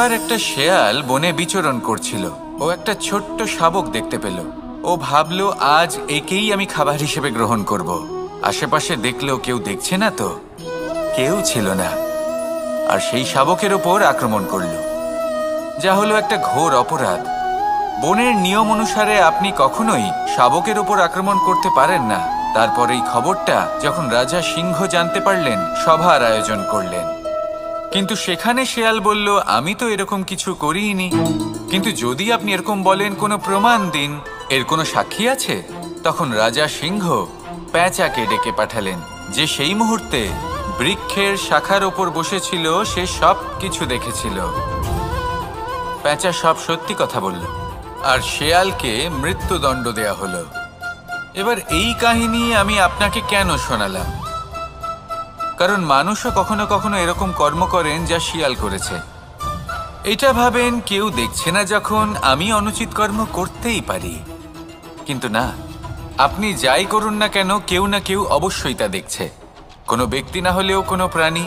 একবার একটা শেয়াল বনে বিচরণ করছিল। ও একটা ছোট্ট শাবক দেখতে পেল। ও ভাবলো, আজ একেই আমি খাবার হিসেবে গ্রহণ করব। আশেপাশে দেখলো কেউ দেখছে না, তো কেউ ছিল না। আর সেই শাবকের ওপর আক্রমণ করল, যা হলো একটা ঘোর অপরাধ। বনের নিয়ম অনুসারে আপনি কখনোই শাবকের ওপর আক্রমণ করতে পারেন না। তারপর এই খবরটা যখন রাজা সিংহ জানতে পারলেন, সভার আয়োজন করলেন। কিন্তু সেখানে শেয়াল বলল, আমি তো এরকম কিছু করিনি। কিন্তু যদি আপনি এরকম বলেন, কোনো প্রমাণ দিন, এর কোনো সাক্ষী আছে? তখন রাজা সিংহ পেঁচাকে ডেকে পাঠালেন, যে সেই মুহূর্তে বৃক্ষের শাখার ওপর বসেছিল। সে সব কিছু দেখেছিল। পেঁচা সব সত্যি কথা বলল, আর শেয়ালকে মৃত্যুদণ্ড দেয়া হলো। এবার এই কাহিনী আমি আপনাকে কেন শোনালাম? কারণ মানুষও কখনো কখনো এরকম কর্ম করেন যা শিয়াল করেছে। এটা ভাবেন কেউ দেখছে না, যখন আমি অনুচিত কর্ম করতেই পারি। কিন্তু না, আপনি যাই করুন না কেন, কেউ না কেউ অবশ্যই তা দেখছে। কোনো ব্যক্তি না হলেও কোনো প্রাণী,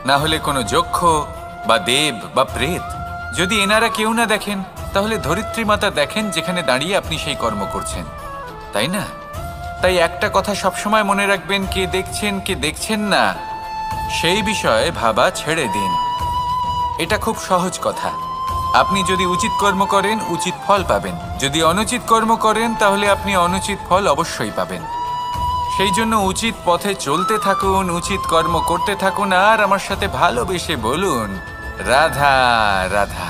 না হলে কোনো যক্ষ বা দেব বা প্রেত। যদি এনারা কেউ না দেখেন, তাহলে ধরিত্রী মাতা দেখেন, যেখানে দাঁড়িয়ে আপনি সেই কর্ম করছেন, তাই না? তাই একটা কথা সবসময় মনে রাখবেন, কে দেখছেন কে দেখছেন না সেই বিষয়ে ভাবা ছেড়ে দিন। এটা খুব সহজ কথা। আপনি যদি উচিত কর্ম করেন, উচিত ফল পাবেন। যদি অনুচিত কর্ম করেন, তাহলে আপনি অনুচিত ফল অবশ্যই পাবেন। সেই জন্য উচিত পথে চলতে থাকুন, উচিত কর্ম করতে থাকুন, আর আমার সাথে ভালোবেসে বলুন, রাধা রাধা।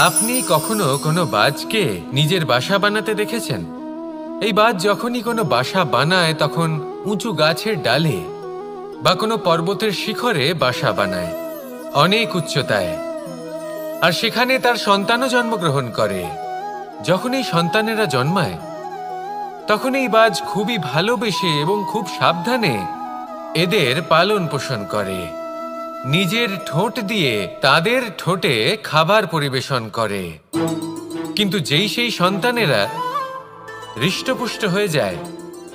আপনি কখনো কোনো বাজকে নিজের বাসা বানাতে দেখেছেন? এই বাজ যখনই কোনো বাসা বানায়, তখন উঁচু গাছের ডালে বা কোনো পর্বতের শিখরে বাসা বানায়, অনেক উচ্চতায়। আর সেখানে তার সন্তানও জন্মগ্রহণ করে। যখন এই সন্তানেরা জন্মায়, তখন এই বাজ খুবই ভালোবেসে এবং খুব সাবধানে এদের পালন পোষণ করে। নিজের ঠোঁট দিয়ে তাদের ঠোঁটে খাবার পরিবেশন করে। কিন্তু যেই সেই সন্তানেরা হৃষ্টপুষ্ট হয়ে যায়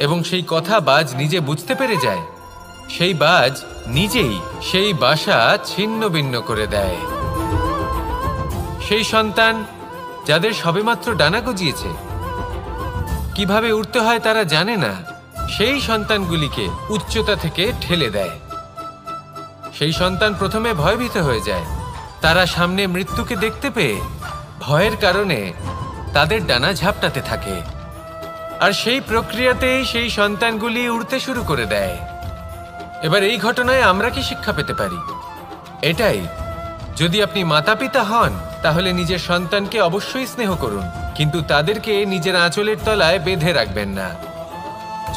এবং সেই কথা বাজ নিজে বুঝতে পেরে যায়, সেই বাজ নিজেই সেই বাসা ছিন্ন ভিন্ন করে দেয়। সেই সন্তান যাদের সবেমাত্র ডানা গজিয়েছে, কিভাবে উড়তে হয় তারা জানে না, সেই সন্তানগুলিকে উচ্চতা থেকে ঠেলে দেয়। সেই সন্তান প্রথমে ভয়ভীত হয়ে যায়। তারা সামনে মৃত্যুকে দেখতে পেয়ে ভয়ের কারণে তাদের ডানা ঝাপটাতে থাকে। আর সেই প্রক্রিয়াতেই সেই সন্তানগুলি উড়তে শুরু করে দেয়। এবার এই ঘটনায় আমরা কি শিক্ষা পেতে পারি? এটাই, যদি আপনি মাতা পিতা হন, তাহলে নিজের সন্তানকে অবশ্যই স্নেহ করুন, কিন্তু তাদেরকে নিজের আঁচলের তলায় বেঁধে রাখবেন না।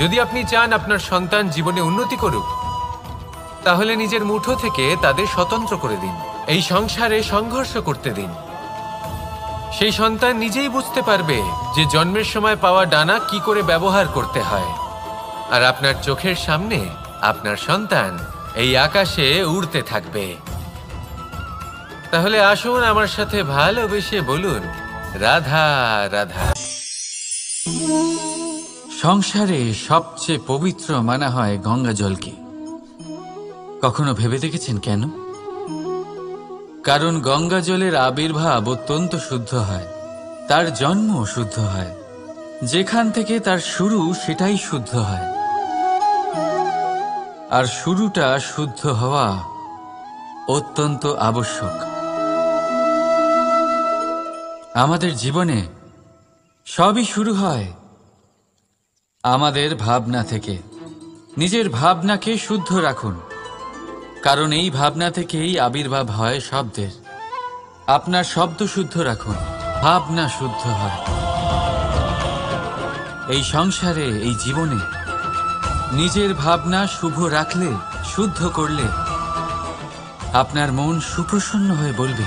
যদি আপনি চান আপনার সন্তান জীবনে উন্নতি করুক, তাহলে নিজের মুঠো থেকে তাদের স্বতন্ত্র করে দিন। এই সংসারে সংঘর্ষ করতে দিন। সেই সন্তান নিজেই বুঝতে পারবে যে জন্মের সময় পাওয়া ডানা কি করে ব্যবহার করতে হয়। আর আপনার চোখের সামনে আপনার সন্তান এই আকাশে উড়তে থাকবে। তাহলে আসুন আমার সাথে ভালোবেসে বলুন, রাধা রাধা। সংসারে সবচেয়ে পবিত্র মানা হয় গঙ্গা জলকে। কখনো ভেবে দেখেছেন কেন? কারণ গঙ্গা জলের আবির্ভাব অত্যন্ত শুদ্ধ হয়, তার জন্ম শুদ্ধ হয়, যেখান থেকে তার শুরু সেটাই শুদ্ধ হয়। আর শুরুটা শুদ্ধ হওয়া অত্যন্ত আবশ্যক। আমাদের জীবনে সবই শুরু হয় আমাদের ভাবনা থেকে। নিজের ভাবনাকে শুদ্ধ রাখুন, কারণ এই ভাবনা থেকেই আবির্ভাব হয় শব্দের। আপনার শব্দ শুদ্ধ রাখুন, ভাবনা শুদ্ধ হয়। এই সংসারে, এই জীবনে নিজের ভাবনা শুভ রাখলে, শুদ্ধ করলে, আপনার মন সুপ্রসন্ন হয়ে বলবে,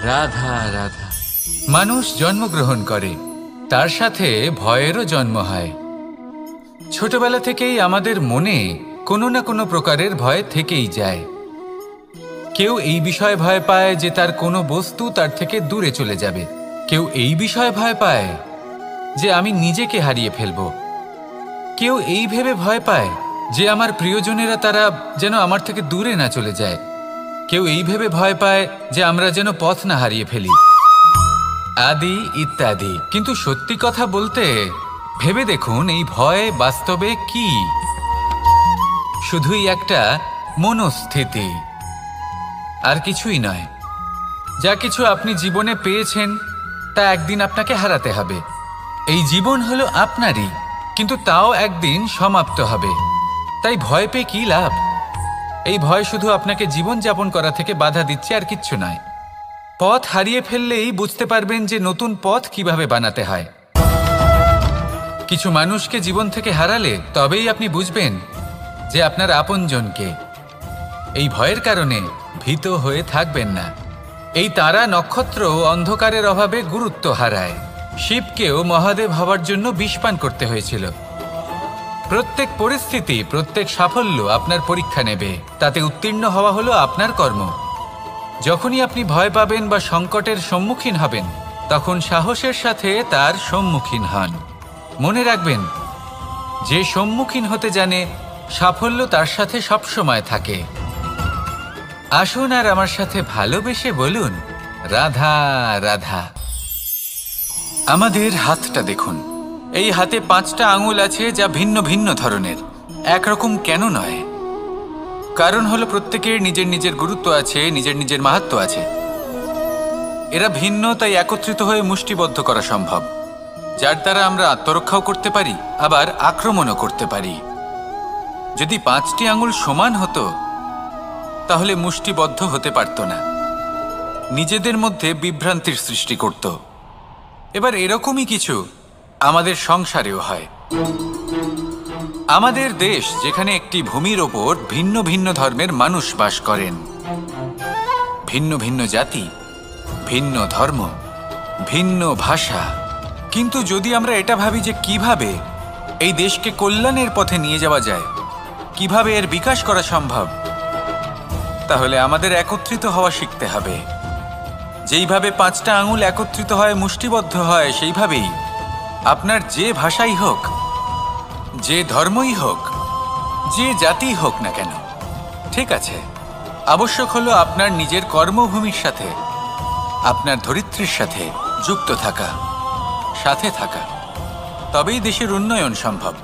রাধা রাধা। মানুষ জন্মগ্রহণ করে, তার সাথে ভয়েরও জন্ম হয়। ছোটবেলা থেকেই আমাদের মনে কোনো না কোনো প্রকারের ভয় থেকেই যায়। কেউ এই বিষয়ে ভয় পায় যে তার কোনো বস্তু তার থেকে দূরে চলে যাবে। কেউ এই বিষয়ে ভয় পায় যে আমি নিজেকে হারিয়ে ফেলব। কেউ এই ভেবে ভয় পায় যে আমার প্রিয়জনেরা তারা যেন আমার থেকে দূরে না চলে যায়। কেউ এই ভেবে ভয় পায় যে আমরা যেন পথ না হারিয়ে ফেলি, আদি ইত্যাদি। কিন্তু সত্যি কথা বলতে ভেবে দেখুন, এই ভয় বাস্তবে কি? শুধুই একটা মনস্থিতি, আর কিছুই নয়। যা কিছু আপনি জীবনে পেয়েছেন তা একদিন আপনাকে হারাতে হবে। এই জীবন হলো আপনারই, কিন্তু তাও একদিন সমাপ্ত হবে। তাই ভয় পেয়ে কি লাভ? এই ভয় শুধু আপনাকে জীবন যাপন করা থেকে বাধা দিচ্ছে, আর কিচ্ছু নয়। পথ হারিয়ে ফেললেই বুঝতে পারবেন যে নতুন পথ কিভাবে বানাতে হয়। কিছু মানুষকে জীবন থেকে হারালে তবেই আপনি বুঝবেন যে আপনার আপনজনকে। এই ভয়ের কারণে ভীত হয়ে থাকবেন না। এই তারা নক্ষত্র অন্ধকারের অভাবে গুরুত্ব হারায়। শিবকেও মহাদেব হওয়ার জন্য বিষপান করতে হয়েছিল। প্রত্যেক পরিস্থিতি, প্রত্যেক সাফল্য আপনার পরীক্ষা নেবে। তাতে উত্তীর্ণ হওয়া হলো আপনার কর্ম। যখনই আপনি ভয় পাবেন বা সংকটের সম্মুখীন হবেন, তখন সাহসের সাথে তার সম্মুখীন হন। মনে রাখবেন, যে সম্মুখীন হতে জানে সাফল্য তার সাথে সবসময় থাকে। আসুন আর আমার সাথে ভালোবেসে বলুন, রাধা রাধা। আমাদের হাতটা দেখুন। এই হাতে 5টা আঙুল আছে, যা ভিন্ন ভিন্ন ধরনের। একরকম কেন নয়? কারণ হলো প্রত্যেকের নিজের নিজের গুরুত্ব আছে, নিজের নিজের মাহাত্ম্য আছে। এরা ভিন্ন, তাই একত্রিত হয়ে মুষ্টিবদ্ধ করা সম্ভব, যার দ্বারা আমরা আত্মরক্ষাও করতে পারি, আবার আক্রমণও করতে পারি। যদি 5টি আঙুল সমান হতো তাহলে মুষ্টিবদ্ধ হতে পারত না, নিজেদের মধ্যে বিভ্রান্তির সৃষ্টি করত। এবার এরকমই কিছু আমাদের সংসারেও হয়। আমাদের দেশ, যেখানে একটি ভূমির ওপর ভিন্ন ভিন্ন ধর্মের মানুষ বাস করেন, ভিন্ন ভিন্ন জাতি, ভিন্ন ধর্ম, ভিন্ন ভাষা। কিন্তু যদি আমরা এটা ভাবি যে কিভাবে এই দেশকে কল্যাণের পথে নিয়ে যাওয়া যায়, কিভাবে এর বিকাশ করা সম্ভব, তাহলে আমাদের একত্রিত হওয়া শিখতে হবে। যেইভাবে 5টা আঙুল একত্রিত হয়, মুষ্টিবদ্ধ হয়, সেইভাবেই আপনার যে ভাষাই হোক, যে ধর্মই হোক, যে জাতি হোক না কেন, ঠিক আছে, আবশ্যক হলো আপনার নিজের কর্মভূমির সাথে, আপনার ধরিত্রীর সাথে যুক্ত থাকা, সাথে থাকা। তবেই দেশের উন্নয়ন সম্ভব।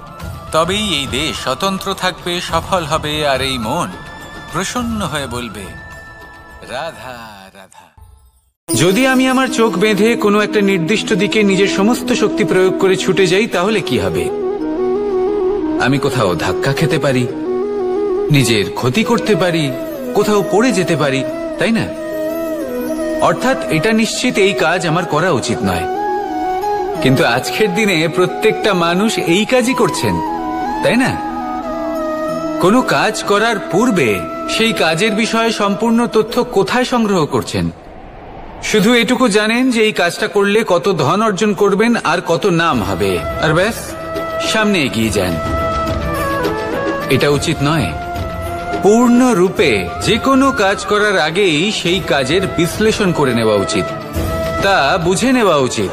তবেই এই দেশ স্বতন্ত্র থাকবে, সফল হবে, আর এই মন প্রসন্ন হয়ে বলবে, রাধা রাধা। যদি আমি আমার চোখ বেঁধে কোনো একটা নির্দিষ্ট দিকে নিজের সমস্ত শক্তি প্রয়োগ করে ছুটে যাই, তাহলে কি হবে? আমি কোথাও ধাক্কা খেতে পারি, নিজের ক্ষতি করতে পারি, কোথাও পড়ে যেতে পারি, তাই না? অর্থাৎ এটা নিশ্চিত এই কাজ আমার করা উচিত নয়। কিন্তু আজকের দিনে প্রত্যেকটা মানুষ এই কাজই করছেন, তাই না? কোনো কাজ করার পূর্বে সেই কাজের বিষয়ে সম্পূর্ণ তথ্য কোথায় সংগ্রহ করছেন? শুধু এটুকু জানেন যে এই কাজটা করলে কত ধন অর্জন করবেন আর কত নাম হবে, আর ব্যাস সামনে এগিয়ে যান। এটা উচিত নয়। পূর্ণরূপে যে কোনো কাজ করার আগেই সেই কাজের বিশ্লেষণ করে নেওয়া উচিত, তা বুঝে নেওয়া উচিত,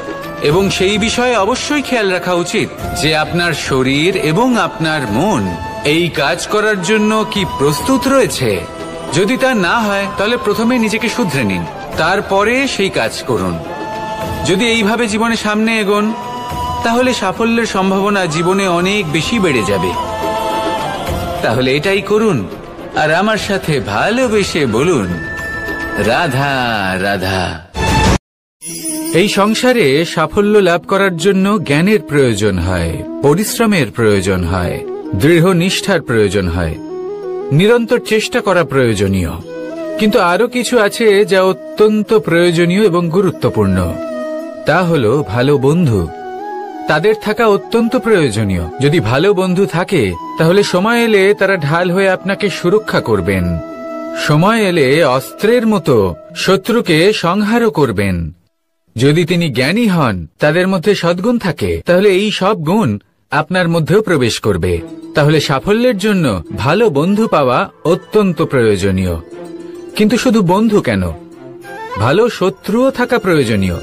এবং সেই বিষয়ে অবশ্যই খেয়াল রাখা উচিত যে আপনার শরীর এবং আপনার মন এই কাজ করার জন্য কি প্রস্তুত রয়েছে। যদি তা না হয়, তাহলে প্রথমে নিজেকে শুধরে নিন, তারপরে সেই কাজ করুন। যদি এইভাবে জীবনে সামনে এগোন, তাহলে সাফল্যের সম্ভাবনা জীবনে অনেক বেশি বেড়ে যাবে। তাহলে এটাই করুন, আর আমার সাথে ভালোবেসে বলুন, রাধা রাধা। এই সংসারে সাফল্য লাভ করার জন্য জ্ঞানের প্রয়োজন হয়, পরিশ্রমের প্রয়োজন হয়, দৃঢ় নিষ্ঠার প্রয়োজন হয়, নিরন্তর চেষ্টা করা প্রয়োজনীয়। কিন্তু আরো কিছু আছে যা অত্যন্ত প্রয়োজনীয় এবং গুরুত্বপূর্ণ। তা হলো ভালো বন্ধু। তাদের থাকা অত্যন্ত প্রয়োজনীয়। যদি ভালো বন্ধু থাকে, তাহলে সময় এলে তারা ঢাল হয়ে আপনাকে সুরক্ষা করবেন। সময় এলে অস্ত্রের মতো শত্রুকে সংহারও করবেন। যদি তিনি জ্ঞানী হন, তাদের মধ্যে সদ্গুণ থাকে, তাহলে এই সব গুণ আপনার মধ্যেও প্রবেশ করবে। তাহলে সাফল্যের জন্য ভালো বন্ধু পাওয়া অত্যন্ত প্রয়োজনীয়। কিন্তু শুধু বন্ধু কেন, ভালো শত্রুও থাকা প্রয়োজনীয়।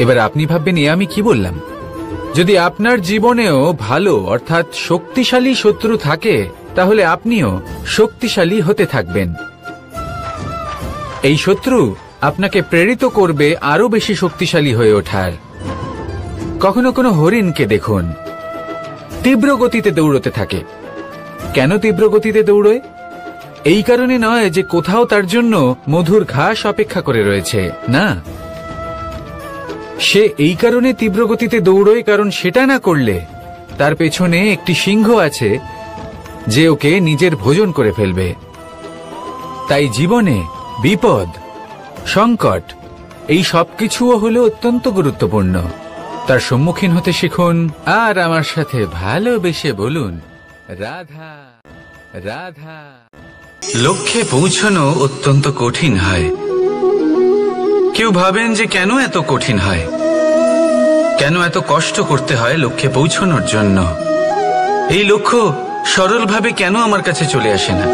এবার আপনি ভাববেন, আমি কি বললাম? যদি আপনার জীবনেও ভালো অর্থাৎ শক্তিশালী শত্রু থাকে, তাহলে আপনিও শক্তিশালী হতে থাকবেন। এই শত্রু আপনাকে প্রেরিত করবে আরো বেশি শক্তিশালী হয়ে ওঠার। কখনো কোনো হরিণকে দেখুন, তীব্র গতিতে দৌড়তে থাকে। কেন তীব্র গতিতে দৌড়য়? এই কারণে নয় যে কোথাও তার জন্য মধুর ঘাস অপেক্ষা করে রয়েছে, না, সে এই কারণে তীব্র গতিতে দৌড়য় কারণ সেটা না করলে তার পেছনে একটি সিংহ আছে যে ওকে নিজের ভোজন করে ফেলবে। তাই জীবনে বিপদ, সংকট এই সবকিছুও হলো অত্যন্ত গুরুত্বপূর্ণ। তার সম্মুখীন হতে শিখুন আর আমার সাথে ভালোবেসে বলুন, রাধা রাধা। লক্ষ্যে পৌঁছানো অত্যন্ত কঠিন হয়। কেউ ভাবেন যে কেন এত কঠিন হয়, কেন এত কষ্ট করতে হয় লক্ষ্যে পৌঁছানোর জন্য। এই লক্ষ্য সরলভাবে কেন আমার কাছে চলে আসে না?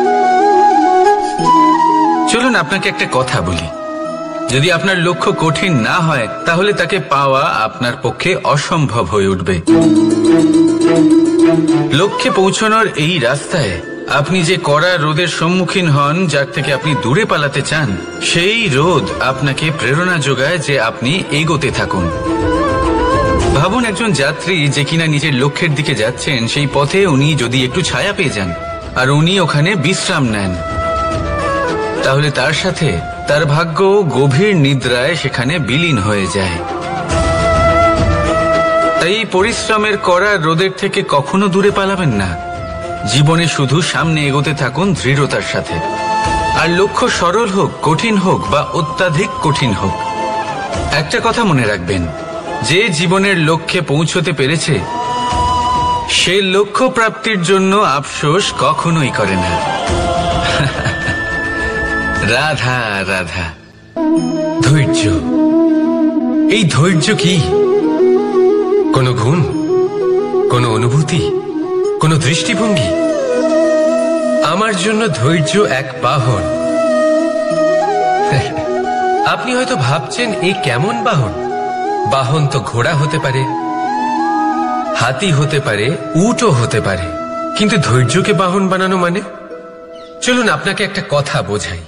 চলুন আপনাকে একটা কথা বলি, যদি আপনার লক্ষ্য কঠিন না হয় তাহলে তাকে পাওয়া আপনার পক্ষে অসম্ভব হয়ে উঠবে। লক্ষ্যে পৌঁছানোর এই রাস্তায় আপনি যে কড়া রোদের সম্মুখীন হন, যার থেকে আপনি দূরে পালাতে চান, সেই রোদ আপনাকে প্রেরণা যোগায় যে আপনি এগোতে থাকুন। ভাবুন একজন যাত্রী যে কিনা নিজের লক্ষ্যের দিকে যাচ্ছেন, সেই পথে উনি যদি একটু ছায়া পেয়ে যান আর উনি ওখানে বিশ্রাম নেন, তাহলে তার সাথে তার ভাগ্য গভীর নিদ্রায় সেখানে বিলীন হয়ে যায়। তাই পরিশ্রমের কড়া রোদের থেকে কখনো দূরে পালাবেন না। জীবনে শুধু সামনে এগোতে থাকুন দৃঢ়তার সাথে। আর লক্ষ্য সরল হোক, কঠিন হোক বা অত্যাধিক কঠিন হোক, একটা কথা মনে রাখবেন, যে জীবনের লক্ষ্যে পৌঁছতে পেরেছে সে লক্ষ্য প্রাপ্তির জন্য আফসোস কখনোই করে না। রাধা রাধা। ধৈর্য, এই ধৈর্য কি কোনো গুণ, কোনো অনুভূতি, কোনো দৃষ্টিভঙ্গি? আমার জন্য ধৈর্য এক বাহন। আপনি হয়তো ভাবছেন এই কেমন বাহন? বাহন তো ঘোড়া হতে পারে, হাতি হতে পারে, উটও হতে পারে, কিন্তু ধৈর্যকে বাহন বানানো মানে? চলুন আপনাকে একটা কথা বোঝাই।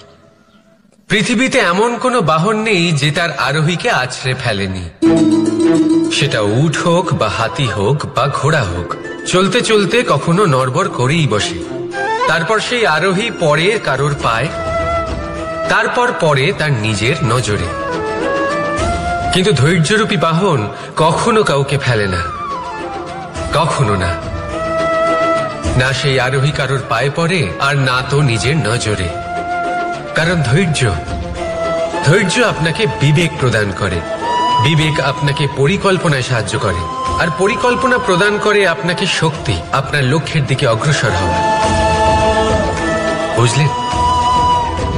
পৃথিবীতে এমন কোনো বাহন নেই যে তার আরোহীকে আছড়ে ফেলেনি। সেটা উট হোক বা হাতি হোক বা ঘোড়া হোক, চলতে চলতে কখনো নড়বড় করেই বসে। তারপর সেই আরোহী পরে কারোর পায়, তারপর পরে তার নিজের নজরে। কিন্তু ধৈর্যরূপী বাহন কখনো কাউকে ফেলে না, কখনো না। না সেই আরোহী কারোর পায়ে পড়ে আর না তো নিজের নজরে। কারণ ধৈর্য আপনাকে বিবেক প্রদান করে, বিবেক আপনাকে পরিকল্পনায় সাহায্য করে, আর পরিকল্পনা প্রদান করে আপনাকে শক্তি আপনার লক্ষ্যের দিকে অগ্রসর হওয়ার। বুঝলেন?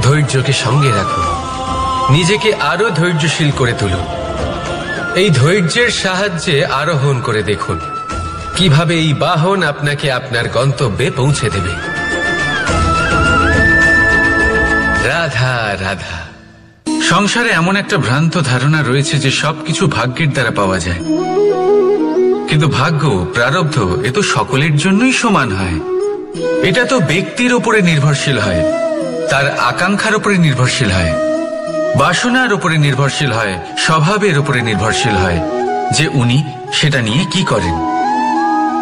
ধৈর্যকে সঙ্গে রাখুন, নিজেকে আরো ধৈর্যশীল করে তুলুন। এই ধৈর্যের সাহায্যে আরোহণ করে দেখুন কিভাবে এই বাহন আপনাকে আপনার গন্তব্যে পৌঁছে দেবে। রাধা রাধা। সংসারে এমন একটা ভ্রান্ত ধারণা রয়েছে যে সবকিছু ভাগ্যের দ্বারা পাওয়া যায়, কিন্তু ভাগ্য, প্রারব্ধ এ তো সকলের জন্যই সমান হয়। এটা তো ব্যক্তির উপরে নির্ভরশীল হয়, তার আকাঙ্ক্ষার উপরে নির্ভরশীল হয়, বাসনার উপরে নির্ভরশীল হয়, স্বভাবের উপরে নির্ভরশীল হয় যে উনি সেটা নিয়ে কি করেন।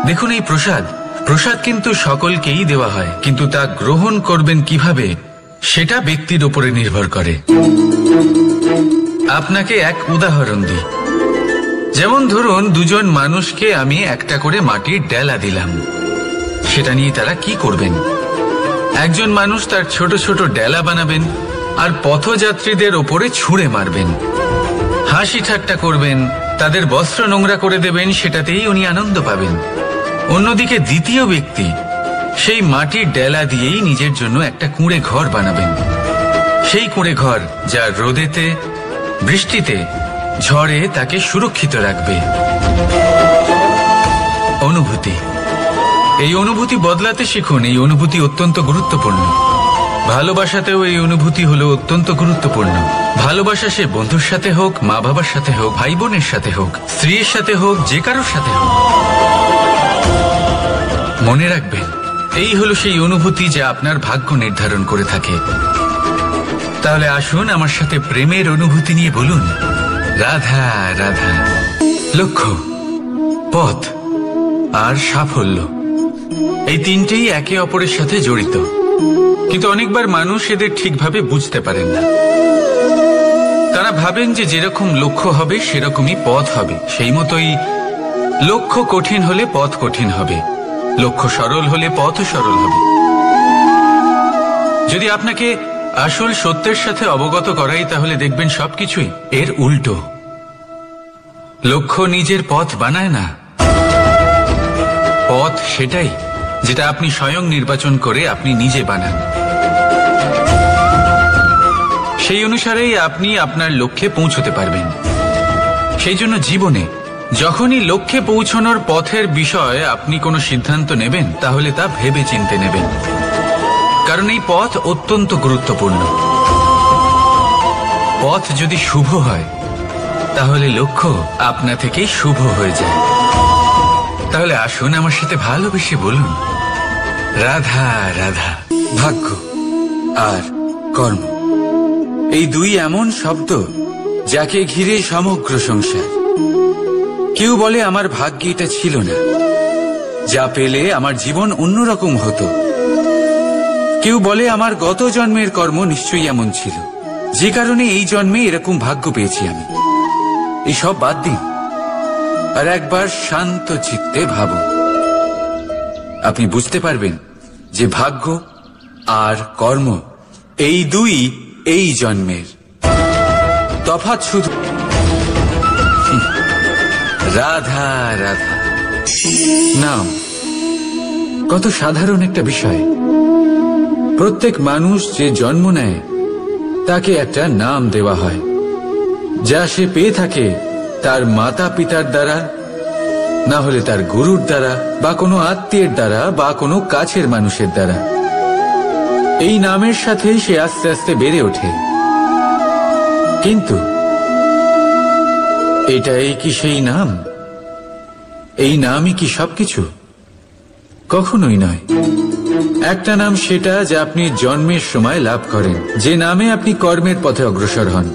দেখুন এই প্রসাদ কিন্তু সকলকেই দেওয়া হয়, কিন্তু তা গ্রহণ করবেন কিভাবে সেটা ব্যক্তির উপরে নির্ভর করে। আপনাকে এক উদাহরণ দিই। যেমন ধরুন দুজন মানুষকে আমি একটা করে মাটির ডেলা দিলাম, সেটা নিয়ে তারা কি করবেন? একজন মানুষ তার ছোট ছোট ডেলা বানাবেন আর পথযাত্রীদের ওপরে ছুঁড়ে মারবেন, হাসি ঠাট্টা করবেন, তাদের বস্ত্র নোংরা করে দেবেন, সেটাতেই উনি আনন্দ পাবেন। অন্যদিকে দ্বিতীয় ব্যক্তি সেই মাটির ডেলা দিয়েই নিজের জন্য একটা কুঁড়ে ঘর বানাবেন। সেই কুঁড়ে ঘর যা রোদেতে, বৃষ্টিতে, ঝড়ে তাকে সুরক্ষিত রাখবে। অনুভূতি, এই অনুভূতি বদলাতে শিখুন। এই অনুভূতি অত্যন্ত গুরুত্বপূর্ণ। ভালোবাসাতেও এই অনুভূতি হলো অত্যন্ত গুরুত্বপূর্ণ। ভালোবাসা সে বন্ধুর সাথে হোক, মা বাবার সাথে হোক, ভাই বোনের সাথে হোক, স্ত্রীর সাথে হোক, যে কারোর সাথে হোক। মনে রাখবেন, এই হলো সেই অনুভূতি যা আপনার ভাগ্য নির্ধারণ করে থাকে। তাহলে আসুন আমার সাথে প্রেমের অনুভূতি নিয়ে বলুন, রাধা রাধা। লক্ষ্য, পথ আর সাফল্য, এই তিনটেই একে অপরের সাথে জড়িত, কিন্তু অনেকবার মানুষ এদের ঠিকভাবে বুঝতে পারেন না। তারা ভাবেন যে যেরকম লক্ষ্য হবে সেরকমই পথ হবে, সেই মতোই লক্ষ্য কঠিন হলে পথ কঠিন হবে, লক্ষ্য সরল হলে পথও সরল হবে। যদি আপনাকে আসল সত্যের সাথে অবগত করাই, তাহলে দেখবেন সবকিছুই এর উল্টো। লক্ষ্য নিজের পথ বানায় না, পথ সেটাই যেটা আপনি স্বয়ং নির্বাচন করে আপনি নিজে বানান। সেই অনুসারেই আপনি আপনার লক্ষ্যে পৌঁছতে পারবেন। সেই জন্য জীবনে যখনই লক্ষ্যে পৌঁছানোর পথের বিষয়ে আপনি কোনো সিদ্ধান্ত নেবেন, তাহলে তা ভেবে চিন্তে নেবেন, কারণ এই পথ অত্যন্ত গুরুত্বপূর্ণ। পথ যদি শুভ হয়, তাহলে লক্ষ্য আপনা থেকেই শুভ হয়ে যায়। তাহলে আসুন আমার সাথে ভালোবেসে বলুন, রাধা রাধা। ভাগ্য আর কর্ম, এই দুই এমন শব্দ যাকে ঘিরে সমগ্র সংসার। কেউ বলে আমার ভাগ্যে এটা ছিল না, যা পেলে আমার জীবন অন্যরকম হতো। কেউ বলে আমার গত জন্মের কর্ম নিশ্চয়ই এমন ছিল, যে কারণে এই জন্মে এরকম ভাগ্য পেয়েছি আমি। এসব বাদ দিন আর একবার শান্ত চিত্তে ভাবুন। আপনি বুঝতে পারবেন যে ভাগ্য আর কর্ম এই দুই এই জন্মের। তফাৎ শুধু রাধা রাধা নাম। কত সাধারণ একটা বিষয়। প্রত্যেক মানুষ যে জন্ম নেয় তাকে একটা নাম দেওয়া হয়, যা সে পেয়ে থাকে তার মাতা পিতার দ্বারা, না হলে তার গুরুর দ্বারা, বা কোনো আত্মীয়ের দ্বারা, বা কোনো কাছের মানুষের দ্বারা। এই নামের সাথেই সে আস্তে আস্তে বেড়ে ওঠে। কিন্তু এটাই কি সেই নাম? এই নামই কি সবকিছু? কখনোই নয়। একটা নাম সেটা যা আপনি জন্মের সময় লাভ করেন, যে নামে আপনি কর্মের পথে অগ্রসর হন।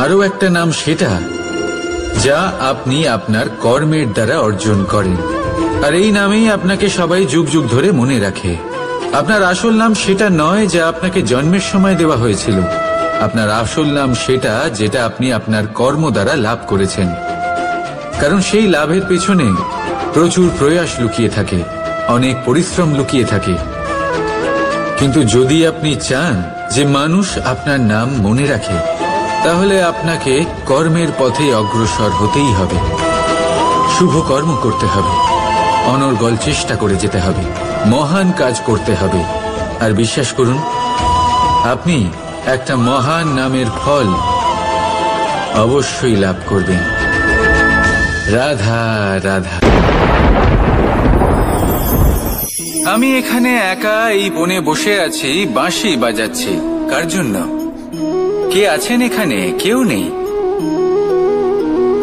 আরও একটা নাম সেটা যা আপনি আপনার কর্মের দ্বারা অর্জন করেন, আর এই নামেই আপনাকে সবাই যুগ যুগ ধরে মনে রাখে। আপনার আসল নাম সেটা নয় যা আপনাকে জন্মের সময় দেওয়া হয়েছিল। আপনার আসল নাম সেটা যেটা আপনি আপনার কর্ম দ্বারা লাভ করেছেন, কারণ সেই লাভের পেছনে প্রচুর প্রয়াস লুকিয়ে থাকে, অনেক পরিশ্রম লুকিয়ে থাকে। কিন্তু যদি আপনি চান যে মানুষ আপনার নাম মনে রাখে, তাহলে আপনাকে কর্মের পথে অগ্রসর হতেই হবে। শুভ কর্ম করতে হবে, অনর্গল চেষ্টা করে যেতে হবে, মহান কাজ করতে হবে। আর বিশ্বাস করুন, আপনি একটা মহান নামের ফল অবশ্যই লাভ করবেন। রাধা রাধা। আমি এখানে একা এই বনে বসে আছি, বাঁশি বাজাচ্ছি। কার জন্য? কে আছেন এখানে? কেউ নেই।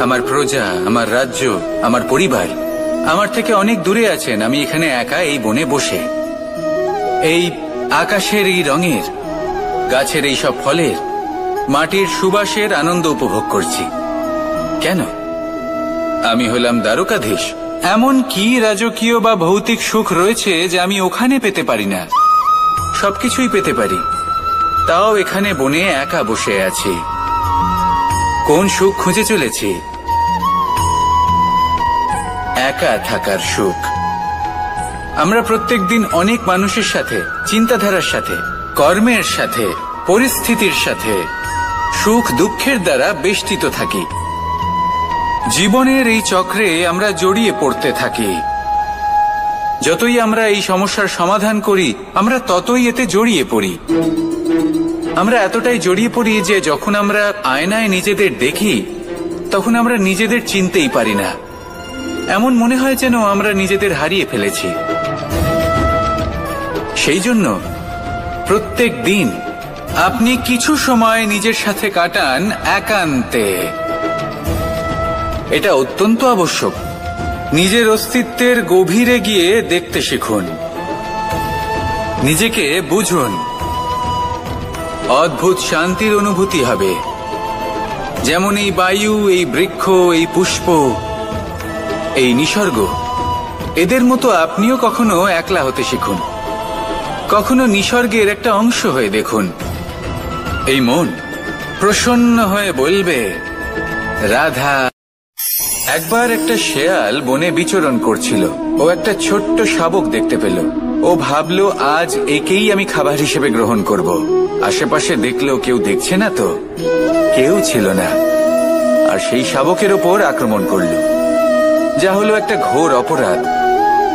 আমার প্রজা, আমার রাজ্য, আমার পরিবার আমার থেকে অনেক দূরে আছেন। আমি এখানে একা এই বনে বসে এই আকাশের এই রঙের, গাছের এই সব ফলের, মাটির সুবাসের আনন্দ উপভোগ করছি। কেন? আমি হলাম দ্বারকাধীশ। এমন কি রাজকীয় বা ভৌতিক সুখ রয়েছে যে আমি ওখানে পেতে পারি না? সবকিছুই পেতে পারি, তাও এখানে বনে একা বসে আছি। কোন সুখ খুঁজে চলেছি? একা থাকার সুখ। আমরা প্রত্যেকদিন অনেক মানুষের সাথে, চিন্তাধারার সাথে, কর্মের সাথে, পরিস্থিতির সাথে, সুখ দুঃখের দ্বারা বেষ্টিত থাকি। জীবনের এই চক্রে আমরা জড়িয়ে পড়তে থাকি। যতই আমরা এই সমস্যার সমাধান করি, আমরা ততই এতে জড়িয়ে পড়ি। আমরা এতটাই জড়িয়ে পড়ি যে যখন আমরা আয়নায় নিজেদের দেখি, তখন আমরা নিজেদের চিনতেই পারি না। এমন মনে হয় যেন আমরা নিজেদের হারিয়ে ফেলেছি। সেই জন্য প্রত্যেক দিন আপনি কিছু সময় নিজের সাথে কাটান একান্তে। এটা অত্যন্ত আবশ্যক। নিজের অস্তিত্বের গভীরে গিয়ে দেখতে শিখুন, নিজেকে বুঝুন। অদ্ভুত শান্তির অনুভূতি হবে। যেমন এই বায়ু, এই বৃক্ষ, এই পুষ্প, এই নিসর্গ, এদের মতো আপনিও কখনো একলা হতে শিখুন। কখনো নিসর্গের একটা অংশ হয়ে দেখুন। এই মন প্রসন্ন হয়ে বলবে, রাধা। একবার একটা শেয়াল বনে বিচরণ করছিল। ও একটা ছোট্ট শাবক দেখতে পেল। ও ভাবলো, আজ একেই আমি খাবার হিসেবে গ্রহণ করব। আশেপাশে দেখলো কেউ দেখছে না তো, কেউ ছিল না। আর সেই শাবকের ওপর আক্রমণ করলো, যা হলো একটা ঘোর অপরাধ।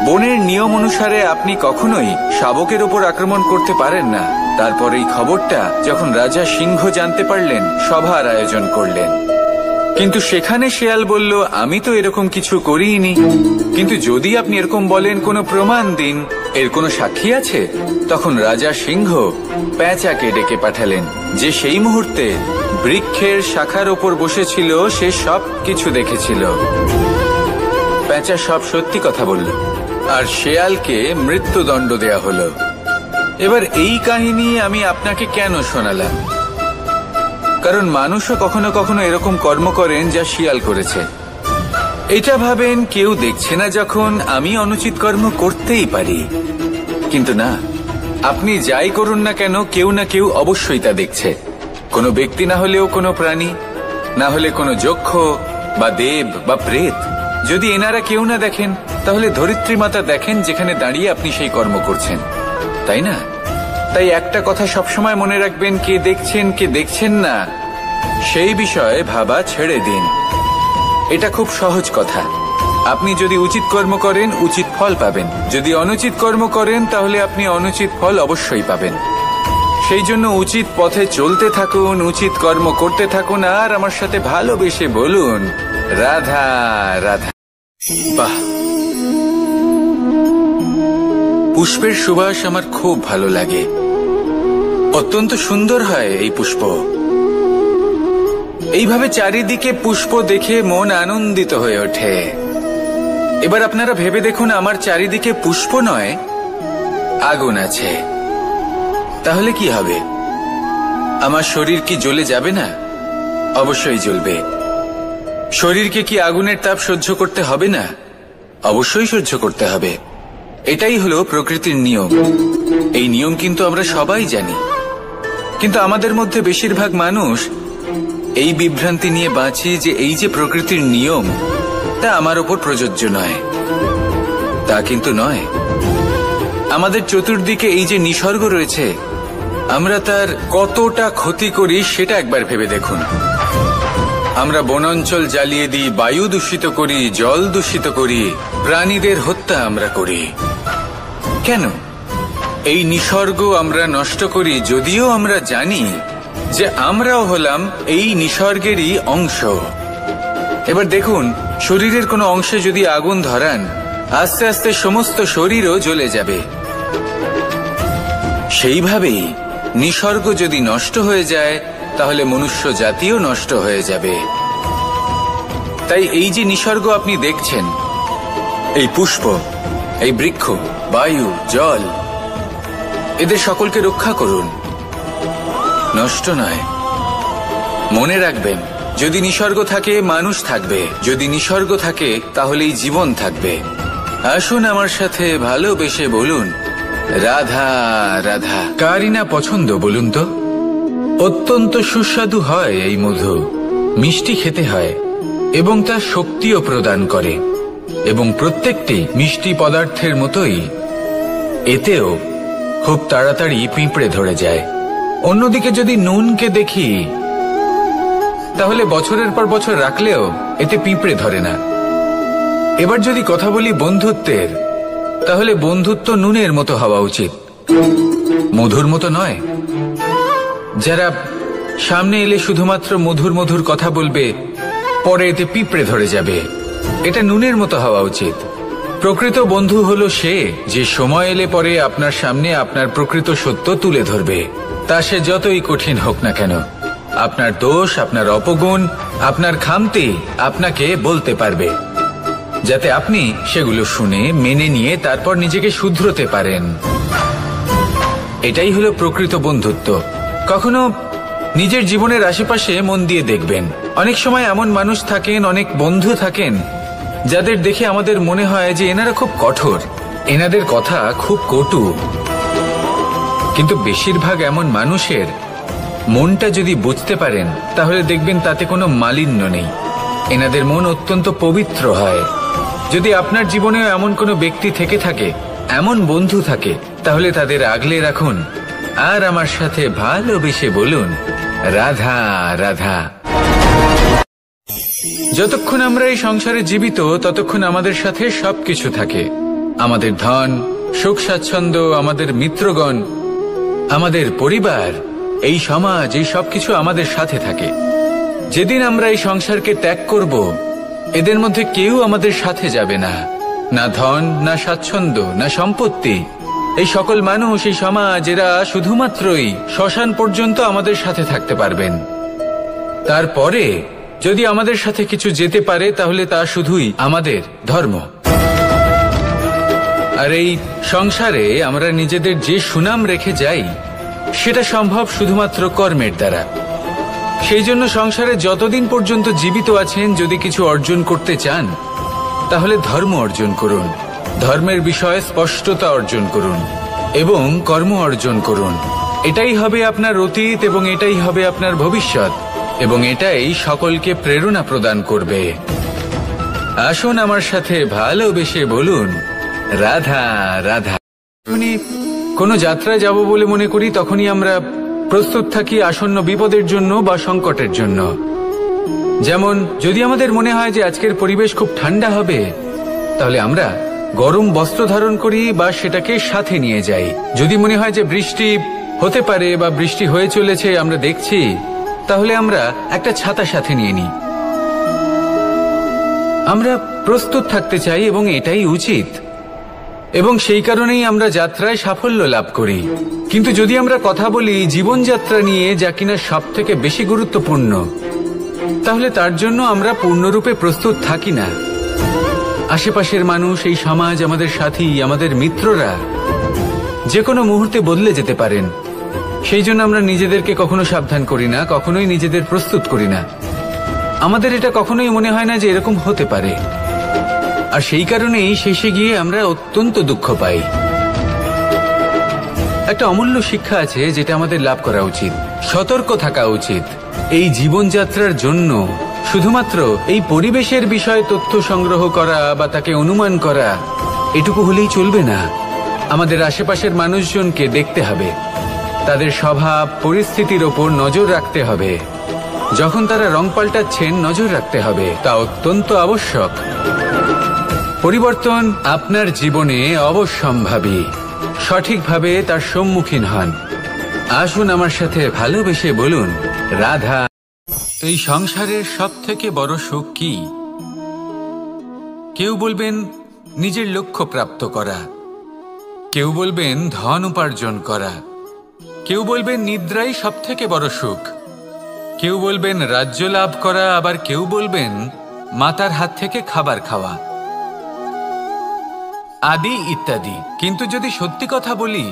বনের নিয়ম অনুসারে আপনি কখনোই শাবকের ওপর আক্রমণ করতে পারেন না। তারপর এই খবরটা যখন রাজা সিংহ জানতে পারলেন, সভার আয়োজন করলেন। কিন্তু সেখানে শেয়াল বলল, আমি তো এরকম কিছু করিনি। কিন্তু যদি আপনি এরকম বলেন, কোনো প্রমাণ দিন, এর কোনো সাক্ষী আছে? তখন রাজা সিংহ পেঁচাকে ডেকে পাঠালেন, যে সেই মুহূর্তে বৃক্ষের শাখার ওপর বসেছিল। সে সব কিছু দেখেছিল। পেঁচা সব সত্যি কথা বলল, আর শেয়ালকে মৃত্যুদণ্ড দেয়া হলো। এবার এই কাহিনী আমি আপনাকে কেন শোনালাম? কারণ মানুষও কখনো কখনো এরকম কর্ম করেন যা শিয়াল করেছে। এটা ভাবেন কেউ দেখছে না, যখন আমি অনুচিত কর্ম করতেই পারি। কিন্তু না, আপনি যাই করুন না কেন, কেউ না কেউ অবশ্যই তা দেখছে। কোনো ব্যক্তি না হলেও কোনো প্রাণী, না হলে কোনো যক্ষ বা দেব বা প্রেত। যদি এনারা কেউ না দেখেন, তাহলে ধরিত্রী মাতা দেখেন, যেখানে দাঁড়িয়ে আপনি সেই কর্ম করছেন, তাই না? তাই একটা কথা সবসময় মনে রাখবেন, কে দেখছেন কে দেখছেন না সেই বিষয়ে ভাবা ছেড়ে দিন। এটা খুব সহজ কথা। আপনি যদি উচিত কর্ম করেন, উচিত ফল পাবেন। যদি অনুচিত কর্ম করেন, তাহলে আপনি অনুচিত ফল অবশ্যই পাবেন। সেই জন্য উচিত পথে চলতে থাকুন, উচিত কর্ম করতে থাকুন, আর আমার সাথে ভালোবেসে বলুন, রাধা রাধা। বাহ, পুষ্পের সুবাস আমার খুব ভালো লাগে। অত্যন্ত সুন্দর হয় এই পুষ্প। এইভাবে চারিদিকে পুষ্প দেখে মন আনন্দিত হয়ে ওঠে। এবার আপনারা ভেবে দেখুন, আমার চারিদিকে পুষ্প নয়, আগুন আছে। তাহলে কি হবে? আমার শরীর কি জ্বলে যাবে না? অবশ্যই জ্বলবে। শরীরকে কি আগুনের তাপ সহ্য করতে হবে না? অবশ্যই সহ্য করতে হবে। এটাই হলো প্রকৃতির নিয়ম। এই নিয়ম কিন্তু আমরা সবাই জানি, কিন্তু আমাদের মধ্যে বেশিরভাগ মানুষ এই বিভ্রান্তি নিয়ে বাঁচি যে এই যে প্রকৃতির নিয়ম, তা আমার ওপর প্রযোজ্য নয়। তা কিন্তু নয়। আমাদের চতুর্দিকে এই যে নিসর্গ রয়েছে, আমরা তার কতটা ক্ষতি করি সেটা একবার ভেবে দেখুন। আমরা বনাঞ্চল জ্বালিয়ে দিই, বায়ু দূষিত করি, জল দূষিত করি, প্রাণীদের হত্যা আমরা করি। কেন? এই নিসর্গ আমরা নষ্ট করি, যদিও আমরা জানি যে আমরাও হলাম এই নিসর্গেরই অংশ। এবার দেখুন, শরীরের কোনো অংশে যদি আগুন ধরান, আস্তে আস্তে সমস্ত শরীরও জ্বলে যাবে। সেইভাবেই নিসর্গ যদি নষ্ট হয়ে যায়, তাহলে মনুষ্য জাতিও নষ্ট হয়ে যাবে। তাই এই যে নিসর্গ আপনি দেখছেন, এই পুষ্প, এই বৃক্ষ, বায়ু, জল, এদের সকলকে রক্ষা করুন, নষ্ট নয়। মনে রাখবেন, যদি নিসর্গ থাকে, মানুষ থাকবে। যদি নিসর্গ থাকে, তাহলেই জীবন থাকবে। আসুন আমার সাথে ভালোবেসে বলুন, রাধা রাধা। কারই না পছন্দ বলুন তো? অত্যন্ত সুস্বাদু হয় এই মধু, মিষ্টি খেতে হয় এবং তা শক্তিও প্রদান করে। এবং প্রত্যেকটি মিষ্টি পদার্থের মতোই এতেও খুব তাড়াতাড়ি পিঁপড়ে ধরে যায়। অন্যদিকে যদি নুনকে দেখি, তাহলে বছরের পর বছর রাখলেও এতে পিঁপড়ে ধরে না। এবার যদি কথা বলি বন্ধুত্বের, তাহলে বন্ধুত্ব নুনের মতো হওয়া উচিত, মধুর মতো নয়। যারা সামনে এলে শুধুমাত্র মধুর মধুর কথা বলবে, পরে এতে পিঁপড়ে ধরে যাবে, এটা নুনের মতো হওয়া উচিত। প্রকৃত বন্ধু হলো সে, যে সময় এলে পরে আপনার সামনে আপনার প্রকৃত সত্য তুলে ধরবে, তা সে যতই কঠিন হোক না কেন। আপনার দোষ, আপনার অপগুণ, আপনার খামতি আপনাকে বলতে পারবে, যাতে আপনি সেগুলো শুনে মেনে নিয়ে তারপর নিজেকে শুধরোতে পারেন। এটাই হলো প্রকৃত বন্ধুত্ব। কখনো নিজের জীবনের আশেপাশে মন দিয়ে দেখবেন, অনেক সময় এমন মানুষ থাকেন, অনেক বন্ধু থাকেন যাদের দেখে আমাদের মনে হয় যে এনারা খুব কঠোর, এনাদের কথা খুব কটু। কিন্তু বেশিরভাগ এমন মানুষের মনটা যদি বুঝতে পারেন তাহলে দেখবেন তাতে কোনো মালিন্য নেই, এনাদের মন অত্যন্ত পবিত্র হয়। যদি আপনার জীবনেও এমন কোনো ব্যক্তি থেকে থাকে, এমন বন্ধু থাকে, তাহলে তাদের আগলে রাখুন আর আমার সাথে ভালোবেসে বলুন, রাধা রাধা। যতক্ষণ আমরা এই সংসারে জীবিত ততক্ষণ আমাদের সাথে সবকিছু থাকে, আমাদের ধন, সুখ স্বাচ্ছন্দ্য, আমাদের মিত্রগণ, আমাদের পরিবার, এই সমাজ, এই সবকিছু আমাদের সাথে থাকে। যেদিন আমরা এই সংসারকে ত্যাগ করব, এদের মধ্যে কেউ আমাদের সাথে যাবে না, না ধন, না স্বাচ্ছন্দ্য, না সম্পত্তি। এই সকল মানুষ, এই সমাজ, এরা শুধুমাত্রই শ্মশান পর্যন্ত আমাদের সাথে থাকতে পারবেন। তারপরে যদি আমাদের সাথে কিছু যেতে পারে তাহলে তা শুধুই আমাদের ধর্ম। আর এই সংসারে আমরা নিজেদের যে সুনাম রেখে যাই সেটা সম্ভব শুধুমাত্র কর্মের দ্বারা। সেই জন্য সংসারে যতদিন পর্যন্ত জীবিত আছেন, যদি কিছু অর্জন করতে চান তাহলে ধর্ম অর্জন করুন, ধর্মের বিষয়ে স্পষ্টতা অর্জন করুন এবং কর্ম অর্জন করুন। এটাই হবে আপনার অতীত এবং এটাই হবে আপনার ভবিষ্যৎ, এবং এটাই সকলকে প্রেরণা প্রদান করবে। আসুন আমার সাথে ভালোবেসে বলুন, রাধা রাধা। যখনই কোনো যাত্রায় যাব বলে মনে করি তখনই আমরা প্রস্তুত থাকি আসন্ন বিপদের জন্য বা সংকটের জন্য। যেমন যদি আমাদের মনে হয় যে আজকের পরিবেশ খুব ঠান্ডা হবে, তাহলে আমরা গরম বস্ত্র ধারণ করি বা সেটাকে সাথে নিয়ে যাই। যদি মনে হয় যে বৃষ্টি হতে পারে বা বৃষ্টি হয়ে চলেছে, আমরা দেখছি, তাহলে আমরা একটা ছাতা সাথে নিয়ে নিই। আমরা প্রস্তুত থাকতে চাই এবং এটাই উচিত, এবং সেই কারণেই আমরা যাত্রায় সাফল্য লাভ করি। কিন্তু যদি আমরা কথা বলি জীবনযাত্রা নিয়ে, যা কিনা সব থেকে বেশি গুরুত্বপূর্ণ, তাহলে তার জন্য আমরা পূর্ণরূপে প্রস্তুত থাকি না। আশেপাশের মানুষ, এই সমাজ, আমাদের সাথী, আমাদের মিত্ররা যে কোনো মুহূর্তে বদলে যেতে পারেন। সেই জন্য আমরা নিজেদেরকে কখনো সাবধান করি না, কখনোই নিজেদের প্রস্তুত করি না। আমাদের এটা কখনোই মনে হয় না যে এরকম হতে পারে, আর সেই কারণেই শেষে গিয়ে আমরা অত্যন্ত দুঃখ পাই। একটা অমূল্য শিক্ষা আছে যেটা আমাদের লাভ করা উচিত, সতর্ক থাকা উচিত। এই জীবনযাত্রার জন্য শুধুমাত্র এই পরিবেশের বিষয়ে তথ্য সংগ্রহ করা বা তাকে অনুমান করা, এটুকু হলেই চলবে না। আমাদের আশেপাশের মানুষজনকে দেখতে হবে, তাদের স্বভাব, পরিস্থিতির ওপর নজর রাখতে হবে। যখন তারা রং পাল্টাচ্ছেন নজর রাখতে হবে, তা অত্যন্ত আবশ্যক। পরিবর্তন আপনার জীবনে অবশ্যম্ভাবী, সঠিকভাবে তার সম্মুখীন হন। আসুন আমার সাথে ভালোবেসে বলুন, রাধা। এই সংসারের সব থেকে বড় সুখ কি? কেউ বলবেন নিজের লক্ষ্য প্রাপ্ত করা, কেউ বলবেন ধন উপার্জন করা, কেউ বলবেন নিদ্রাই সব থেকে বড় সুখ, কেউ বলবেন রাজ্য লাভ করা, আবার কেউ বলবেন মাতার হাত থেকে খাবার খাওয়া, আদি ইত্যাদি। কিন্তু যদি সত্যি কথা বলি,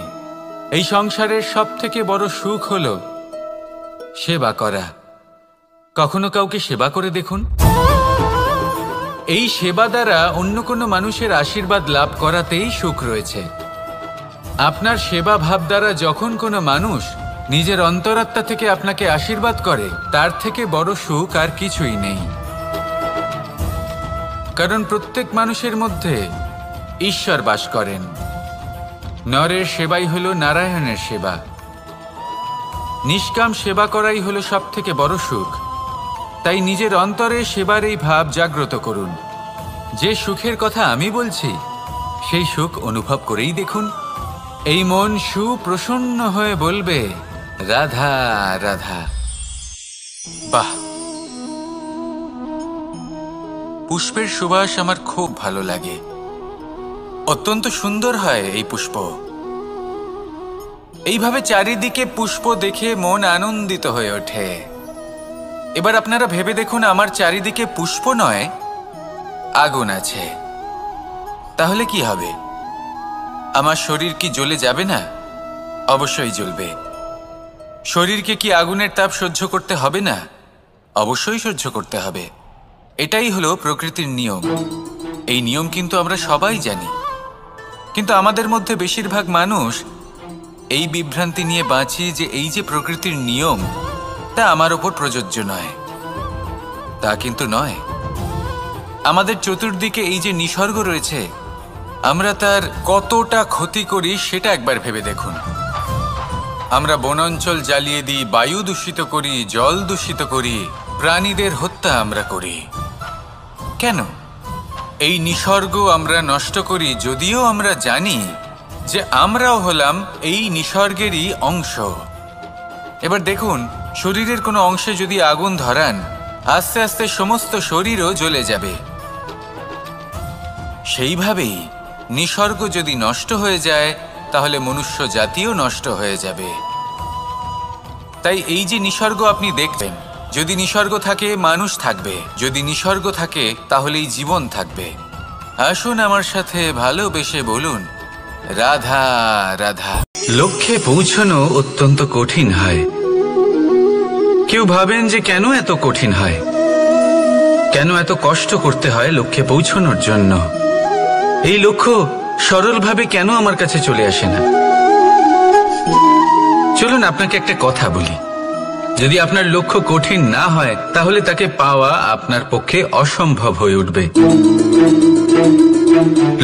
এই সংসারের সব থেকে বড় সুখ হল সেবা করা। কখনো কাউকে সেবা করে দেখুন। এই সেবা দ্বারা অন্য কোনো মানুষের আশীর্বাদ লাভ করাতেই সুখ রয়েছে। আপনার সেবা ভাব দ্বারা যখন কোনো মানুষ নিজের অন্তরাত্মা থেকে আপনাকে আশীর্বাদ করে, তার থেকে বড় সুখ আর কিছুই নেই। কারণ প্রত্যেক মানুষের মধ্যে ঈশ্বর বাস করেন। নরের সেবাই হলো নারায়ণের সেবা। নিষ্কাম সেবা করাই হলো সব থেকে বড় সুখ। তাই নিজের অন্তরে সেবার এই ভাব জাগ্রত করুন। যে সুখের কথা আমি বলছি, সেই সুখ অনুভব করেই দেখুন। এই মন সুপ্রসন্ন হয়ে বলবে, রাধা রাধা। বাহ, পুষ্পের সুবাস আমার খুব ভালো লাগে। অত্যন্ত সুন্দর হয় এই পুষ্প। এইভাবে চারিদিকে পুষ্প দেখে মন আনন্দিত হয়ে ওঠে। এবার আপনারা ভেবে দেখুন, আমার চারিদিকে পুষ্প নয়, আগুন আছে। তাহলে কি হবে? আমার শরীর কি জ্বলে যাবে না? অবশ্যই জ্বলবে। শরীরকে কি আগুনের তাপ সহ্য করতে হবে না? অবশ্যই সহ্য করতে হবে। এটাই হলো প্রকৃতির নিয়ম। এই নিয়ম কিন্তু আমরা সবাই জানি, কিন্তু আমাদের মধ্যে বেশিরভাগ মানুষ এই বিভ্রান্তি নিয়ে বাঁচি যে এই যে প্রকৃতির নিয়ম তা আমার ওপর প্রযোজ্য নয়। তা কিন্তু নয়। আমাদের চতুর্দিকে এই যে নিসর্গ রয়েছে, আমরা তার কতটা ক্ষতি করি সেটা একবার ভেবে দেখুন। আমরা বনাঞ্চল জ্বালিয়ে দিই, বায়ু দূষিত করি, জল দূষিত করি, প্রাণীদের হত্যা আমরা করি। কেন? এই নিসর্গ আমরা নষ্ট করি, যদিও আমরা জানি যে আমরাও হলাম এই নিসর্গেরই অংশ। এবার দেখুন, শরীরের কোনো অংশে যদি আগুন ধরান, আস্তে আস্তে সমস্ত শরীরও জ্বলে যাবে। সেইভাবেই নিসর্গ যদি নষ্ট হয়ে যায়, তাহলে মনুষ্য জাতিও নষ্ট হয়ে যাবে। তাই এই যে নিসর্গ আপনি দেখবেন, যদি নিসর্গ থাকে মানুষ থাকবে, যদি নিসর্গ থাকে তাহলেই জীবন থাকবে। আসুন আমার সাথে ভালোবেসে বলুন, রাধা রাধা। লক্ষ্যে পৌঁছানো অত্যন্ত কঠিন হয়। কেউ ভাবেন যে কেন এত কঠিন হয়, কেন এত কষ্ট করতে হয় লক্ষ্যে পৌঁছানোর জন্য। এই লক্ষ্য সরলভাবে কেন আমার কাছে চলে আসে না? চলুন আপনাকে একটা কথা বলি, যদি আপনার লক্ষ্য কঠিন না হয় তাহলে তাকে পাওয়া আপনার পক্ষে অসম্ভব হয়ে উঠবে।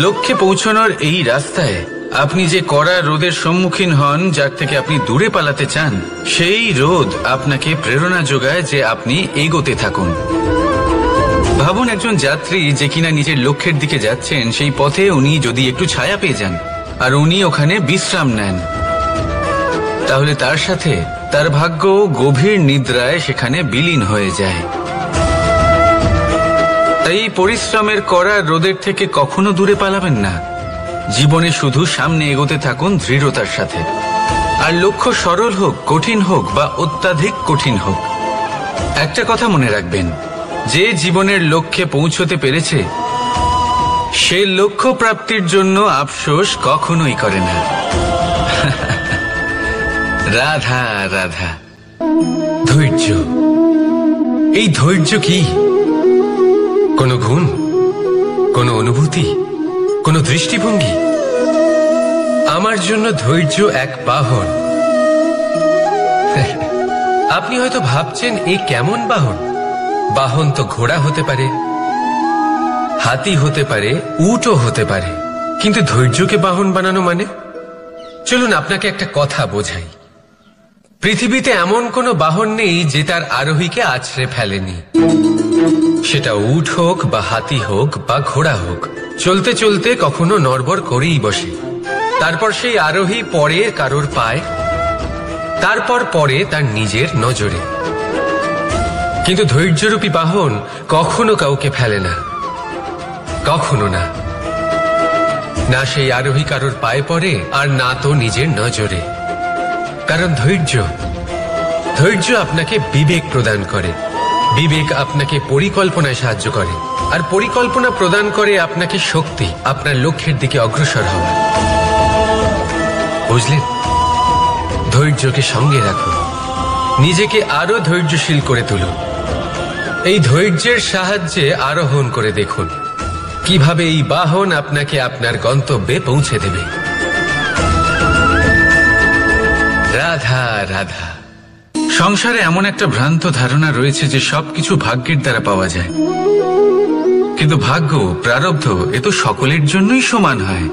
লক্ষ্যে পৌঁছানোর এই রাস্তায় আপনি যে কড়া রোদের সম্মুখীন হন, যার থেকে আপনি দূরে পালাতে চান, সেই রোদ আপনাকে প্রেরণা যোগায় যে আপনি এগোতে থাকুন। ভাবুন একজন যাত্রী যে কিনা নিজের লক্ষ্যের দিকে যাচ্ছেন, সেই পথে উনি যদি একটু ছায়া পেয়ে যান আর উনি ওখানে বিশ্রাম নেন, তাহলে তার সাথে তার ভাগ্য গভীর নিদ্রায় সেখানে বিলীন হয়ে যায়। তাই পরিশ্রমের করা রোদের থেকে কখনো দূরে পালাবেন না। জীবনে শুধু সামনে এগোতে থাকুন দৃঢ়তার সাথে। আর লক্ষ্য সরল হোক, কঠিন হোক বা অত্যাধিক কঠিন হোক, একটা কথা মনে রাখবেন, যে জীবনের লক্ষ্যে পৌঁছতে পেরেছে সে লক্ষ্য প্রাপ্তির জন্য আফসোস কখনোই করে না। রাধা রাধা। ধৈর্য, এই ধৈর্য কি কোনো গুণ, কোনো অনুভূতি, কোনো দৃষ্টিভঙ্গি? আমার জন্য ধৈর্য এক বাহন। আপনি হয়তো ভাবছেন এ কেমন বাহন? বাহন তো ঘোড়া হতে পারে, হাতি হতে পারে, উটও হতে পারে, কিন্তু ধৈর্যকে বাহন বানানো মানে? চলুন আপনাকে একটা কথা বোঝাই। পৃথিবীতে এমন কোনো বাহন নেই যে তার আরোহীকে আছড়ে ফেলেনি। সেটা উট হোক বা হাতি হোক বা ঘোড়া হোক, চলতে চলতে কখনো নড়বড় করেই বসে। তারপর সেই আরোহী পড়ে কারোর পায়, তারপর পড়ে তার নিজের নজরে। কিন্তু ধৈর্যরূপী বাহন কখনো কাউকে ফেলে না, কখনো না। না সেই আরোহী কারোর পায়ে পড়ে, আর না তো নিজের নজরে। কারণ ধৈর্য আপনাকে বিবেক প্রদান করে, বিবেক আপনাকে পরিকল্পনায় সাহায্য করে, আর পরিকল্পনা প্রদান করে আপনাকে শক্তি, আপনার লক্ষ্যের দিকে অগ্রসর হওয়া। বুঝলেন? ধৈর্যকে সঙ্গে রাখুন, নিজেকে আরো ধৈর্যশীল করে তুলুন। এই ধৈর্যের সাহায্যে আরোহণ করে দেখুন কিভাবে এই বাহন আপনাকে আপনার গন্তব্যে পৌঁছে দেবে। রাধা রাধা। সংসারে এমন একটা ভ্রান্ত ধারণা রয়েছে যে সবকিছু ভাগ্যের দ্বারা পাওয়া যায়, কিন্তু ভাগ্য, প্রারব্ধ এ তো সকলের জন্যই সমান হয়।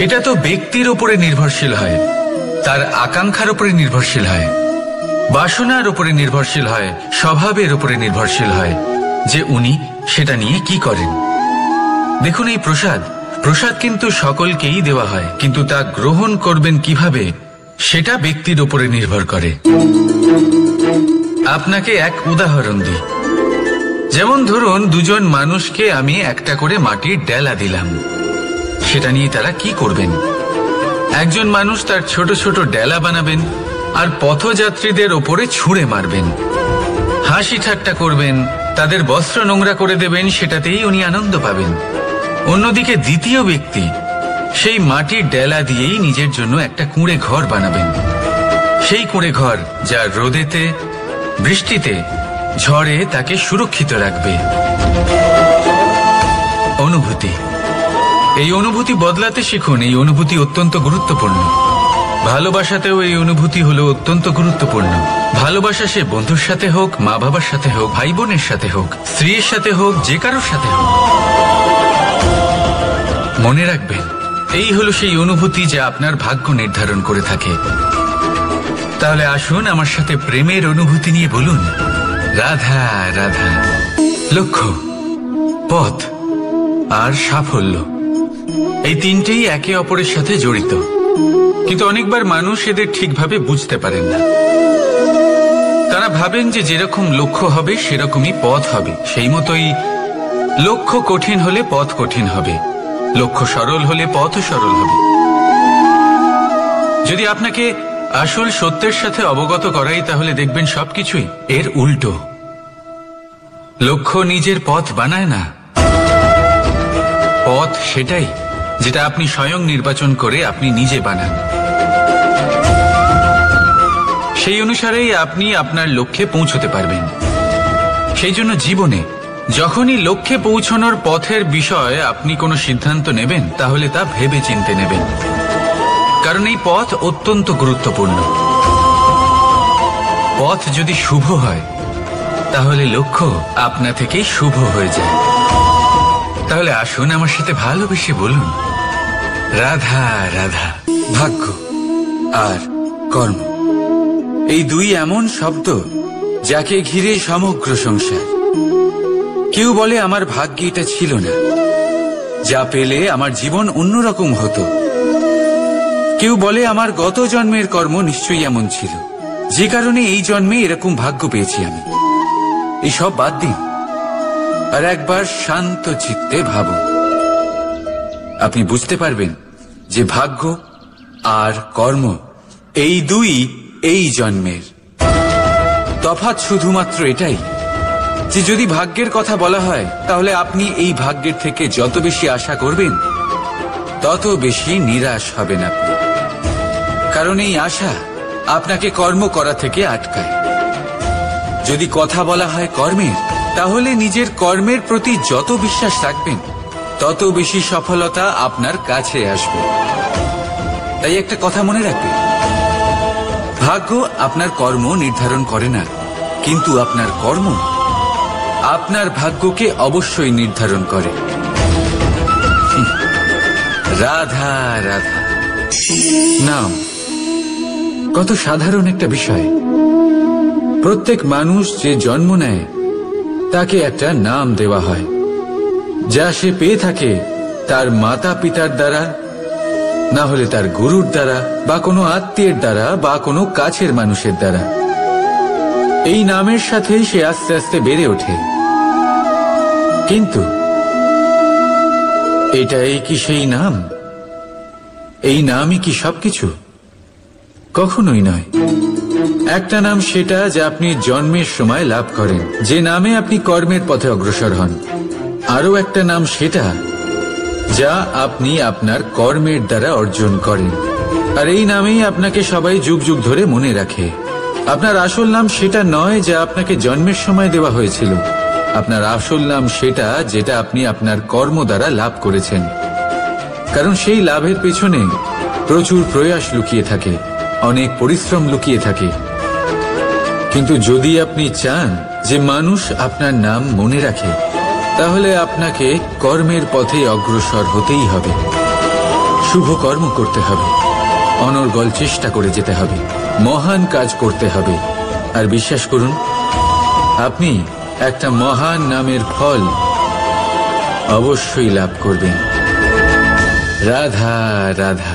এটা তো ব্যক্তির উপরে নির্ভরশীল হয়, তার আকাঙ্ক্ষার উপরে নির্ভরশীল হয়, বাসনার উপরে নির্ভরশীল হয়, স্বভাবের উপরে নির্ভরশীল হয় যে উনি সেটা নিয়ে কি করেন। দেখুন, এই প্রসাদ কিন্তু সকলকেই দেওয়া হয়, কিন্তু তা গ্রহণ করবেন কিভাবে সেটা ব্যক্তির উপরে নির্ভর করে। আপনাকে এক উদাহরণ দিই। যেমন ধরুন, দুজন মানুষকে আমি একটা করে মাটির ডেলা দিলাম, সেটা নিয়ে তারা কি করবেন? একজন মানুষ তার ছোট ছোট ডেলা বানাবেন আর পথযাত্রীদের ওপরে ছুঁড়ে মারবেন, হাসি ঠাট্টা করবেন, তাদের বস্ত্র নোংরা করে দেবেন, সেটাতেই উনি আনন্দ পাবেন। অন্যদিকে দ্বিতীয় ব্যক্তি সেই মাটির ডেলা দিয়েই নিজের জন্য একটা কুঁড়ে ঘর বানাবেন, সেই কুঁড়ে ঘর যা রোদেতে, বৃষ্টিতে, ঝড়ে তাকে সুরক্ষিত রাখবে। অনুভূতি, এই অনুভূতি বদলাতে শিখুন। এই অনুভূতি অত্যন্ত গুরুত্বপূর্ণ। ভালোবাসাতেও এই অনুভূতি হলো অত্যন্ত গুরুত্বপূর্ণ। ভালোবাসা সে বন্ধুর সাথে হোক, মা বাবার সাথে হোক, ভাই বোনের সাথে হোক, স্ত্রীর সাথে হোক, যে কারোর সাথে হোক। মনে রাখবেন, এই হলো সেই অনুভূতি যা আপনার ভাগ্য নির্ধারণ করে থাকে। তাহলে আসুন আমার সাথে প্রেমের অনুভূতি নিয়ে বলুন, রাধা রাধা। লক্ষ্য, পথ আর সাফল্য, এই তিনটেই একে অপরের সাথে জড়িত, কিন্তু অনেকবার মানুষ এদের ঠিকভাবে বুঝতে পারেন না। তারা ভাবেন যে যেরকম লক্ষ্য হবে সেরকমই পথ হবে। সেই মতোই লক্ষ্য কঠিন হলে পথ কঠিন হবে, লক্ষ্য সরল হলে পথও সরল হবে। যদি আপনাকে আসল সত্যের সাথে অবগত করাই, তাহলে দেখবেন সবকিছুই এর উল্টো। লক্ষ্য নিজের পথ বানায় না, পথ সেটাই যেটা আপনি স্বয়ং নির্বাচন করে আপনি নিজে বানান। সেই অনুসারেই আপনি আপনার লক্ষ্যে পৌঁছতে পারবেন। সেই জন্য জীবনে যখনই লক্ষ্যে পৌঁছানোর পথের বিষয়ে আপনি কোনো সিদ্ধান্ত নেবেন, তাহলে তা ভেবে চিন্তে নেবেন, কারণ এই পথ অত্যন্ত গুরুত্বপূর্ণ। পথ যদি শুভ হয়, তাহলে লক্ষ্য আপনা থেকেই শুভ হয়ে যায়। তাহলে আসুন আমার সাথে ভালোবেসে বলুন, রাধা রাধা। ভাগ্য আর কর্ম, এই দুই এমন শব্দ যাকে ঘিরে সমগ্র সংসার। কেউ বলে আমার ভাগ্যে এটা ছিল না, যা পেলে আমার জীবন অন্যরকম হতো। কেউ বলে আমার গত জন্মের কর্ম নিশ্চয়ই এমন ছিল, যে কারণে এই জন্মে এরকম ভাগ্য পেয়েছি আমি। এসব বাদ দিন আর একবার শান্ত চিত্তে ভাবুন। আপনি বুঝতে পারবেন যে ভাগ্য আর কর্ম এই দুই এই জন্মের। তফাৎ শুধুমাত্র এটাই যে যদি ভাগ্যের কথা বলা হয়, তাহলে আপনি এই ভাগ্যের থেকে যত বেশি আশা করবেন, তত বেশি নিরাশ হবেন আপনি। কারণ এই আশা আপনাকে কর্ম করা থেকে আটকায়। যদি কথা বলা হয় কর্মের, তাহলে নিজের কর্মের প্রতি যত বিশ্বাস রাখবেন, তত বেশি সফলতা আপনার কাছে আসবে। তাই একটা কথা মনে রাখবেন, ভাগ্য আপনার কর্ম নির্ধারণ করে না, কিন্তু আপনার কর্ম আপনার ভাগ্যকে অবশ্যই নির্ধারণ করে। রাধা রাধা। নাম কত সাধারণ একটা বিষয়। প্রত্যেক মানুষ যে জন্ম নেয়, তাকে একটা নাম দেওয়া হয়, যা সে পেয়ে থাকে তার মাতা পিতার দ্বারা, না হলে তার গুরুর দ্বারা, বা কোনো আত্মীয়ের দ্বারা, বা কোনো কাছের মানুষের দ্বারা। এই নামের সাথেই সে আস্তে আস্তে বেড়ে ওঠে। কিন্তু এটাই কি সেই নাম? এই নামই কি সবকিছু? কখনোই নয়। একটা নাম সেটা যা আপনি জন্মের সময় লাভ করেন, যে নামে আপনি কর্মের পথে অগ্রসর হন। আরও একটা নাম সেটা যা আপনি আপনার কর্মের দ্বারা অর্জন করেন, আর এই নামেই আপনাকে সবাই যুগ যুগ ধরে মনে রাখে। আপনার আসল নাম সেটা নয় যা আপনাকে জন্মের সময় দেওয়া হয়েছিল। আপনার আসল নাম সেটা যেটা আপনি আপনার কর্ম দ্বারা লাভ করেছেন, কারণ সেই লাভের পেছনে প্রচুর প্রয়াস লুকিয়ে থাকে, অনেক পরিশ্রম লুকিয়ে থাকে। কিন্তু যদি আপনি চান যে মানুষ আপনার নাম মনে রাখে, তাহলে আপনাকে কর্মের পথে অগ্রসর হতেই হবে, শুভ কর্ম করতে হবে, অনর্গল চেষ্টা করে যেতে হবে, মহান কাজ করতে হবে। আর বিশ্বাস করুন, আপনি একটা মহান নামের ফল অবশ্যই লাভ করবেন। রাধা রাধা।